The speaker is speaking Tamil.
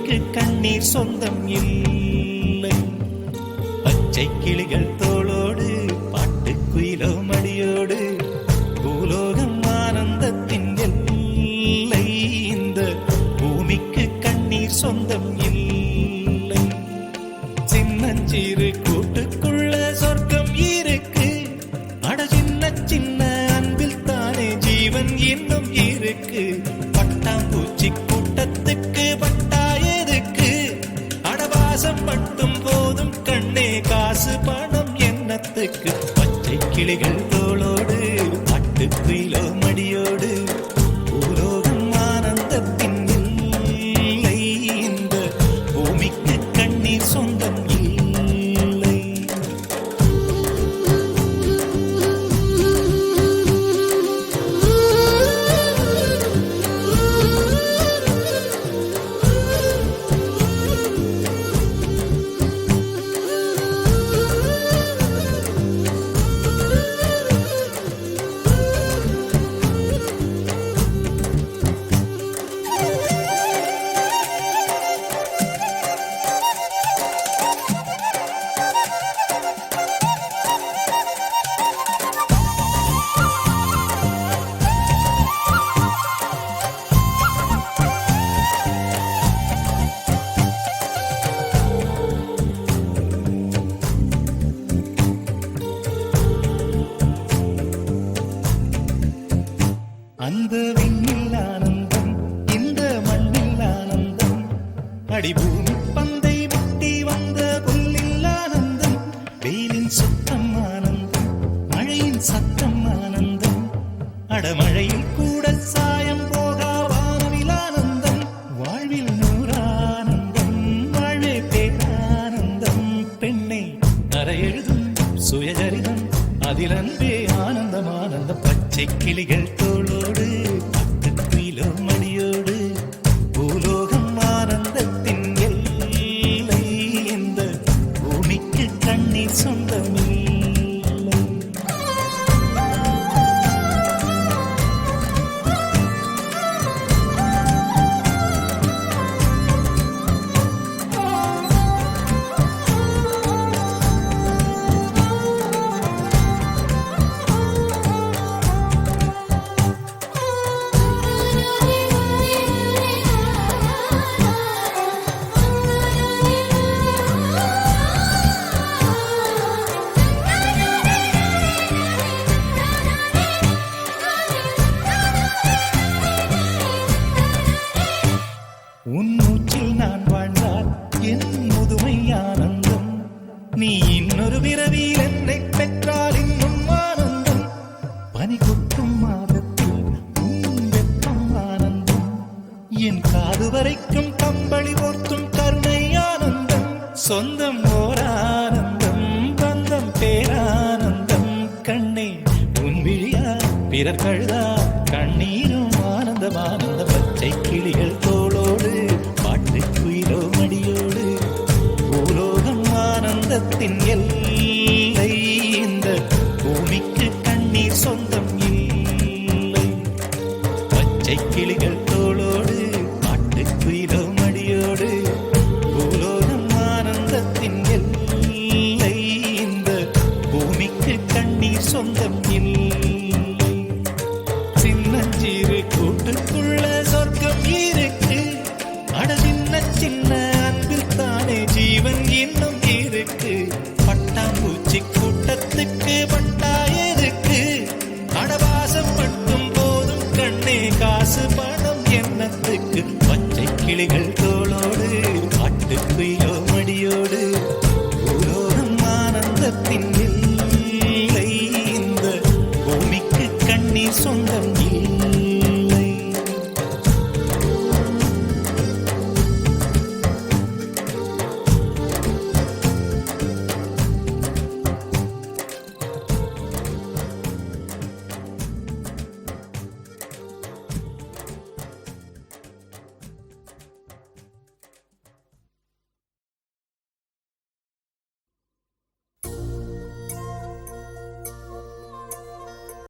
பூமிக்கு கண்ணீர் சொந்தம் இல்லை. பச்சை கிளிகள் தோளோடு பாட்டுக்குயிலோ மடியோடு பூலோகம் ஆனந்தத்தின் எல்லை. இந்த பூமிக்கு கண்ணீர் சொந்தம் இல்லை. சின்னஞ்சிறு கூட்டுக்குள்ள சொர்க்கம் இருக்கு. அட சின்ன சின்ன அன்பில் தானே ஜீவன் இன்னும் இருக்கு. பட்டாம்பூச்சி கூட்டத்துக்கு பட்டா எதுக்கு? அடவாசம் மட்டும் போதும் கண்ணே, காசு பணம் என்னத்துக்கு? பச்சை கிளிகள் தோளோடு பாட்டுக்குயிலோ மடியோடு பூலோகம் ஆனந்தத்தின் இல்லை. இந்த பூமிக்கு கண்ணீர் சொந்தம் இல்லை. அந்த விண்ணில் ஆனந்தம், இந்த மண்ணில் ஆனந்தம். அடிபூமி பந்தை விட்டி வந்த புல்லில் ஆனந்தம். வெயிலின் சுத்தம் ஆனந்தம், மழையின் சத்தம் ஆனந்தம். அடமழையில் கூட சாயம் போகா வானவில் ஆனந்தம். வாழ்வில் நூறானந்தம், வாழ்வே பேரானந்தம். பெண்ணை அறை எழுதும் சுயஜரிதம், அதில் அன்பே ஆனந்தம் ஆனந்தம். பச்சை கிளிகள் தோளோடு பாட்டுக்குயிலோ மடியோடு பூலோகம் ஆனந்தத்தின் எல்லை. இந்த பூமிக்கு கண்ணீர் சொந்தமில்லை. உன் மூச்சில் நான் வாழ்ந்தால் என் முதுமை ஆனந்தம். நீ இன்னொரு விரவியில் என்னை பெற்றால் இன்னும் ஆனந்தம். பனி கொட்டும் மாதத்தில் உன் வெப்பம் ஆனந்தம். என் காது வரைக்கும் கம்பளி போர்த்தும் கருணை ஆனந்தம். சொந்தம் ஓர் ஆனந்தம், பந்தம் பேரானந்தம். கண்ணே உன் விழியா பிறர் கழுதா கண்ணீரும் ஆனந்தம் ஆனந்த. பச்சை கிளிகள் தோளோடு பாட்டுக்குயிலோ மடியோடு பூலோகம் ஆனந்தத்தின் எல்லை. இந்த பூமிக்கு கண்ணீர் சொந்தம் இல்லை. பச்சை கிளிகள் தோளோடு பாட்டுக்குயிலோ மடியோடு பூலோகம் ஆனந்தத்தின் எல்லை. இந்த பூமிக்கு கண்ணீர் சொந்தம் இல்லை. சின்னஞ்சிறு கூட்டுக்குள்ள சொர்க்கம் இருக்கு. அட சின்ன சின்ன